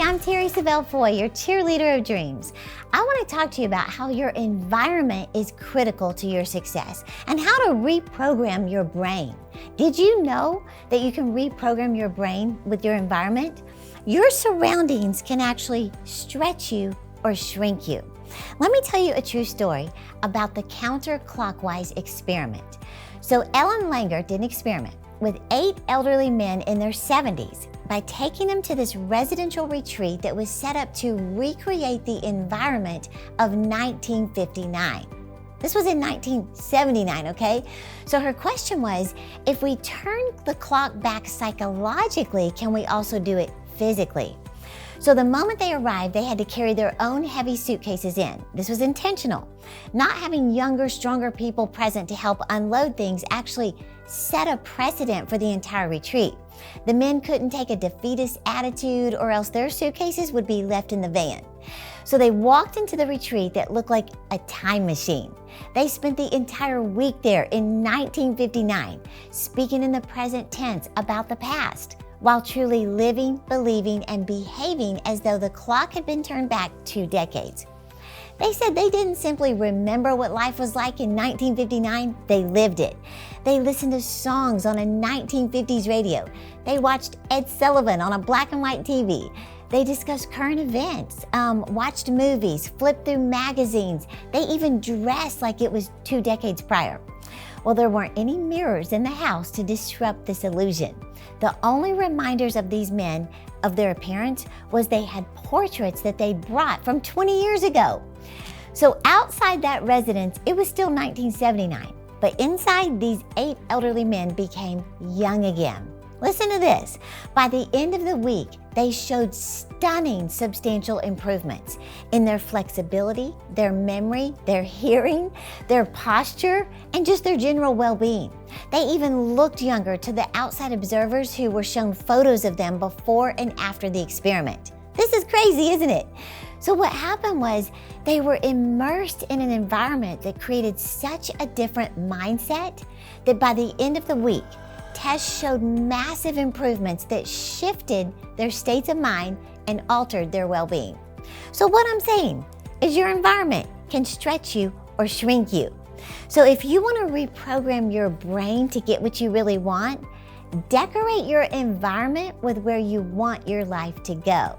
I'm Terrisavellefoy, your cheerleader of dreams. I want to talk to you about how your environment is critical to your success and how to reprogram your brain. Did you know that you can reprogram your brain with your environment? Your surroundings can actually stretch you or shrink you. Let me tell you a true story about the counterclockwise experiment. So Ellen Langer did an experiment with 8 elderly men in their 70s by taking them to this residential retreat that was set up to recreate the environment of 1959. This was in 1979, okay? So her question was, if we turn the clock back psychologically, can we also do it physically? So the moment they arrived, they had to carry their own heavy suitcases in. This was intentional. Not having younger, stronger people present to help unload things actually set a precedent for the entire retreat. The men couldn't take a defeatist attitude or else their suitcases would be left in the van. So they walked into the retreat that looked like a time machine. They spent the entire week there in 1959, speaking in the present tense about the past, while truly living, believing, and behaving as though the clock had been turned back 2 decades. They said they didn't simply remember what life was like in 1959, they lived it. They listened to songs on a 1950s radio. They watched Ed Sullivan on a black and white TV. They discussed current events, watched movies, flipped through magazines. They even dressed like it was 2 decades prior. Well, there weren't any mirrors in the house to disrupt this illusion. The only reminders of these men of their appearance was they had portraits that they brought from 20 years ago. So outside that residence, it was still 1979, but inside, these 8 elderly men became young again. Listen to this. By the end of the week, they showed stunning substantial improvements in their flexibility, their memory, their hearing, their posture, and just their general well-being. They even looked younger to the outside observers who were shown photos of them before and after the experiment. This is crazy, isn't it? So what happened was they were immersed in an environment that created such a different mindset that by the end of the week, tests showed massive improvements that shifted their states of mind and altered their well-being. So what I'm saying is your environment can stretch you or shrink you. So if you want to reprogram your brain to get what you really want, decorate your environment with where you want your life to go.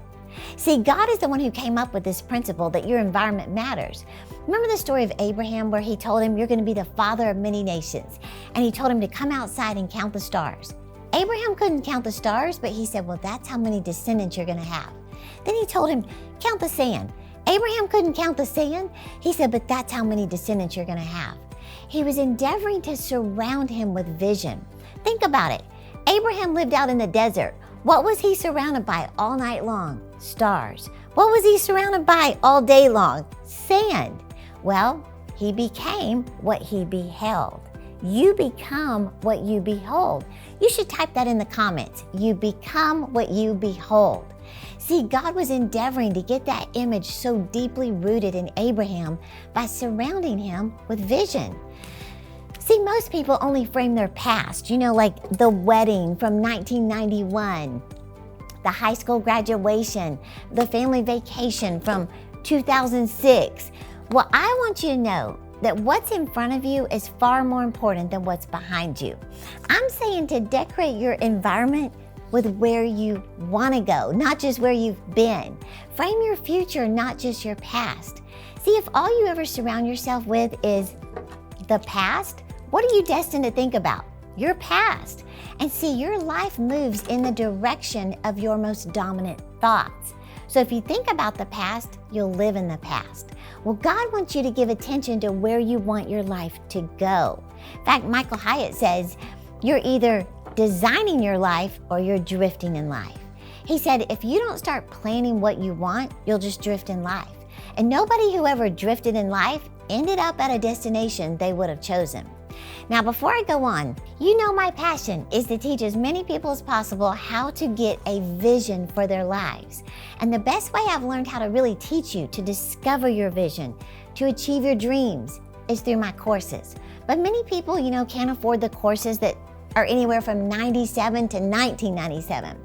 See, God is the one who came up with this principle that your environment matters. Remember the story of Abraham where he told him, you're going to be the father of many nations. And he told him to come outside and count the stars. Abraham couldn't count the stars, but he said, well, that's how many descendants you're going to have. Then he told him, count the sand. Abraham couldn't count the sand. He said, but that's how many descendants you're going to have. He was endeavoring to surround him with vision. Think about it. Abraham lived out in the desert. What was he surrounded by all night long? Stars. What was he surrounded by all day long? Sand. Well, he became what he beheld. You become what you behold. You should type that in the comments. You become what you behold. See, God was endeavoring to get that image so deeply rooted in Abraham by surrounding him with vision. See, most people only frame their past, like the wedding from 1991, the high school graduation, the family vacation from 2006. Well, I want you to know that what's in front of you is far more important than what's behind you. I'm saying to decorate your environment with where you want to go, not just where you've been. Frame your future, not just your past. See, if all you ever surround yourself with is the past, what are you destined to think about? Your past. And see, your life moves in the direction of your most dominant thoughts. So if you think about the past, you'll live in the past. Well, God wants you to give attention to where you want your life to go. In fact, Michael Hyatt says, you're either designing your life or you're drifting in life. He said, if you don't start planning what you want, you'll just drift in life. And nobody who ever drifted in life ended up at a destination they would have chosen. Now, before I go on, you know my passion is to teach as many people as possible how to get a vision for their lives. And the best way I've learned how to really teach you to discover your vision, to achieve your dreams, is through my courses. But many people, can't afford the courses that are anywhere from $97 to $19.97.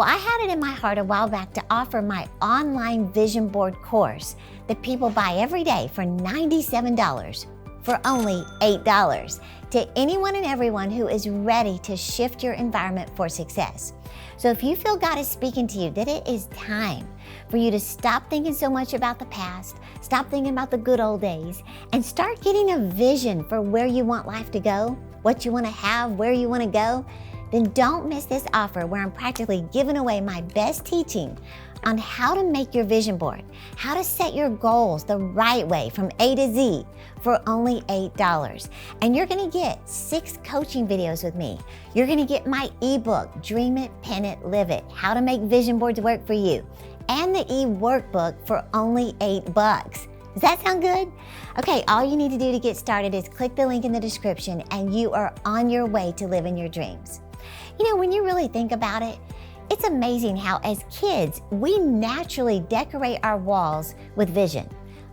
Well, I had it in my heart a while back to offer my online vision board course that people buy every day for $97 for only $8 to anyone and everyone who is ready to shift your environment for success. So if you feel God is speaking to you that it is time for you to stop thinking so much about the past, stop thinking about the good old days, and start getting a vision for where you want life to go, what you want to have, where you want to go, then don't miss this offer where I'm practically giving away my best teaching on how to make your vision board, how to set your goals the right way from A to Z for only $8. And you're gonna get 6 coaching videos with me. You're gonna get my ebook, Dream It, Pen It, Live It, How to Make Vision Boards Work for You, and the e-workbook for only $8. Does that sound good? Okay, all you need to do to get started is click the link in the description and you are on your way to living your dreams. You know, when you really think about it, it's amazing how as kids, we naturally decorate our walls with vision.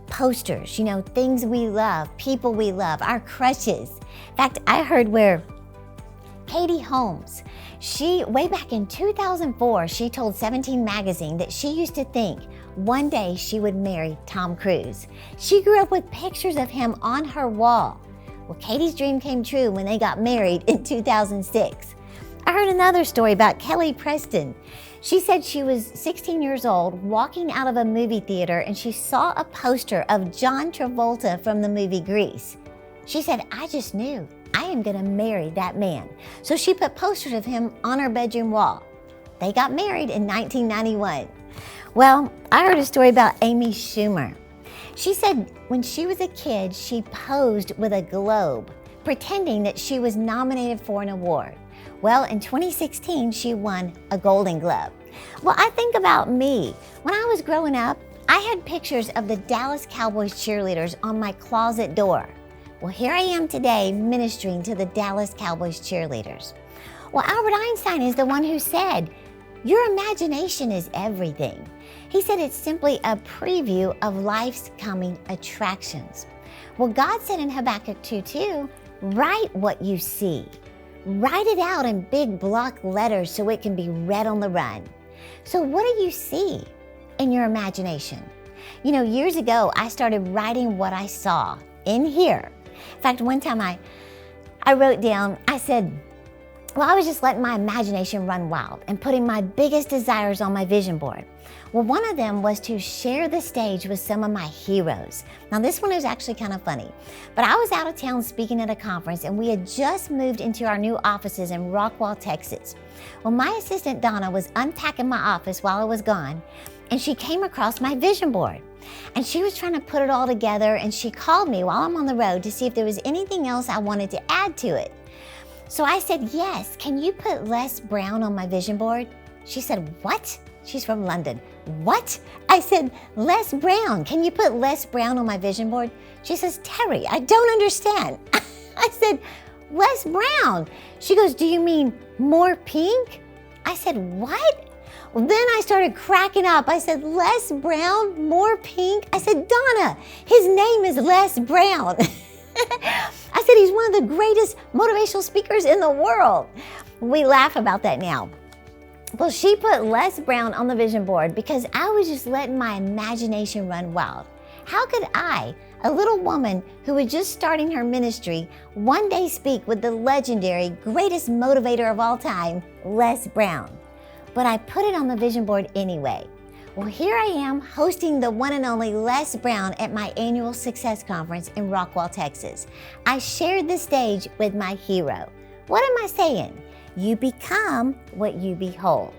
Posters, you know, things we love, people we love, our crushes. In fact, I heard where Katie Holmes, way back in 2004, she told 17 magazine that she used to think one day she would marry Tom Cruise. She grew up with pictures of him on her wall. Well, Katie's dream came true when they got married in 2006. I heard another story about Kelly Preston. She said she was 16 years old walking out of a movie theater and she saw a poster of John Travolta from the movie Grease. She said, I just knew I am gonna marry that man. So she put posters of him on her bedroom wall. They got married in 1991. Well, I heard a story about Amy Schumer. She said when she was a kid, she posed with a globe, pretending that she was nominated for an award. Well, in 2016, she won a Golden Globe. Well, I think about me. When I was growing up, I had pictures of the Dallas Cowboys cheerleaders on my closet door. Well, here I am today ministering to the Dallas Cowboys cheerleaders. Well, Albert Einstein is the one who said, your imagination is everything. He said it's simply a preview of life's coming attractions. Well, God said in Habakkuk 2:2, write what you see. Write it out in big block letters so it can be read on the run. So what do you see in your imagination? You know, years ago, I started writing what I saw in here. In fact, one time I wrote down, I said, well, I was just letting my imagination run wild and putting my biggest desires on my vision board. Well, one of them was to share the stage with some of my heroes. Now, this one is actually kind of funny, but I was out of town speaking at a conference and we had just moved into our new offices in Rockwall, Texas. Well, my assistant Donna was unpacking my office while I was gone and she came across my vision board and she was trying to put it all together and she called me while I'm on the road to see if there was anything else I wanted to add to it. So I said, yes, can you put Les Brown on my vision board? She said, what? She's from London. What? I said, Les Brown. Can you put Les Brown on my vision board? She says, Terry, I don't understand. I said, Les Brown. She goes, do you mean more pink? I said, what? Well, then I started cracking up. I said, Les Brown, more pink? I said, Donna, his name is Les Brown. I said, he's one of the greatest motivational speakers in the world. We laugh about that now. Well, she put Les Brown on the vision board because I was just letting my imagination run wild. How could I, a little woman who was just starting her ministry, one day speak with the legendary, greatest motivator of all time, Les Brown? But I put it on the vision board anyway. Well, here I am hosting the one and only Les Brown at my annual Success Conference in Rockwall, Texas. I shared the stage with my hero. What am I saying? You become what you behold.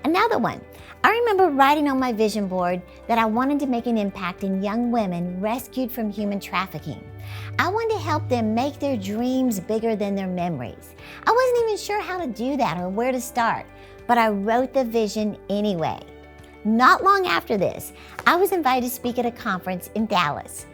Another one, I remember writing on my vision board that I wanted to make an impact in young women rescued from human trafficking. I wanted to help them make their dreams bigger than their memories. I wasn't even sure how to do that or where to start, but I wrote the vision anyway. Not long after this, I was invited to speak at a conference in Dallas.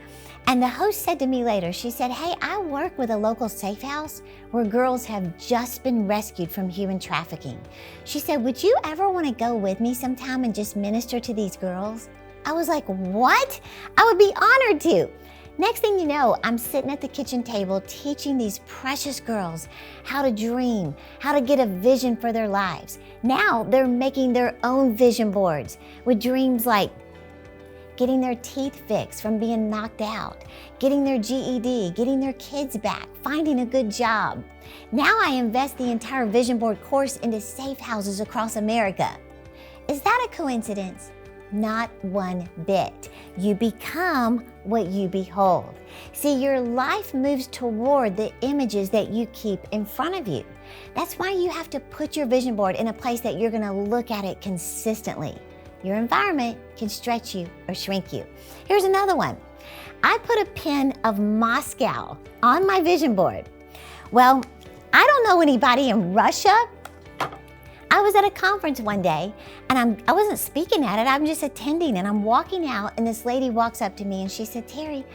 And the host said to me later, she said, hey, I work with a local safe house where girls have just been rescued from human trafficking. She said, would you ever want to go with me sometime and just minister to these girls? I was like, what? I would be honored to. Next thing you know, I'm sitting at the kitchen table teaching these precious girls how to dream, how to get a vision for their lives. Now they're making their own vision boards with dreams like getting their teeth fixed from being knocked out, getting their GED, getting their kids back, finding a good job. Now I invest the entire vision board course into safe houses across America. Is that a coincidence? Not one bit. You become what you behold. See, your life moves toward the images that you keep in front of you. That's why you have to put your vision board in a place that you're going to look at it consistently. Your environment can stretch you or shrink you. Here's another one. I put a pin of Moscow on my vision board. Well, I don't know anybody in Russia. I was at a conference one day and I wasn't speaking at it, I'm just attending, and I'm walking out and this lady walks up to me and she said, "Terry,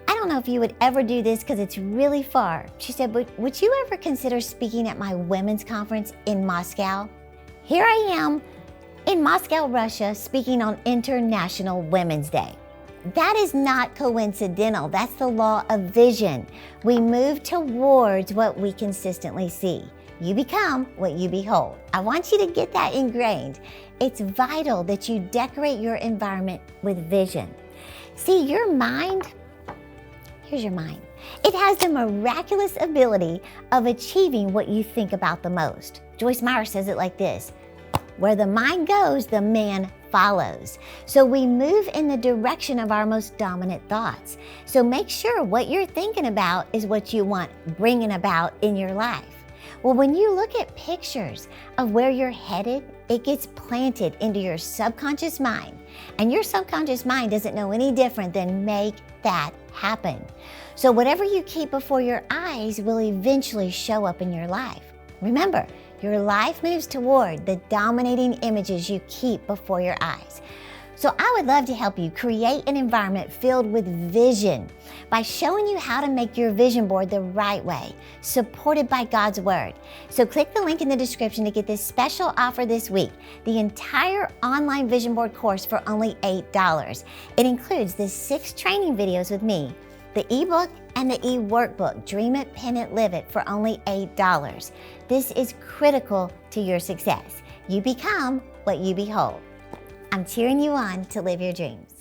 I don't know if you would ever do this because it's really far." She said, "But would you ever consider speaking at my women's conference in Moscow?" Here I am in Moscow, Russia, speaking on International Women's Day. That is not coincidental. That's the law of vision. We move towards what we consistently see. You become what you behold. I want you to get that ingrained. It's vital that you decorate your environment with vision. See, your mind, here's your mind. It has the miraculous ability of achieving what you think about the most. Joyce Meyer says it like this: where the mind goes, the man follows. So we move in the direction of our most dominant thoughts. So make sure what you're thinking about is what you want bringing about in your life. Well, when you look at pictures of where you're headed, it gets planted into your subconscious mind. And your subconscious mind doesn't know any different than make that happen. So whatever you keep before your eyes will eventually show up in your life. Remember, your life moves toward the dominating images you keep before your eyes. So I would love to help you create an environment filled with vision by showing you how to make your vision board the right way, supported by God's Word. So click the link in the description to get this special offer this week, the entire online vision board course for only $8. It includes the 6 training videos with me, the ebook and the e-workbook, Dream It, Pen It, Live It, for only $8. This is critical to your success. You become what you behold. I'm cheering you on to live your dreams.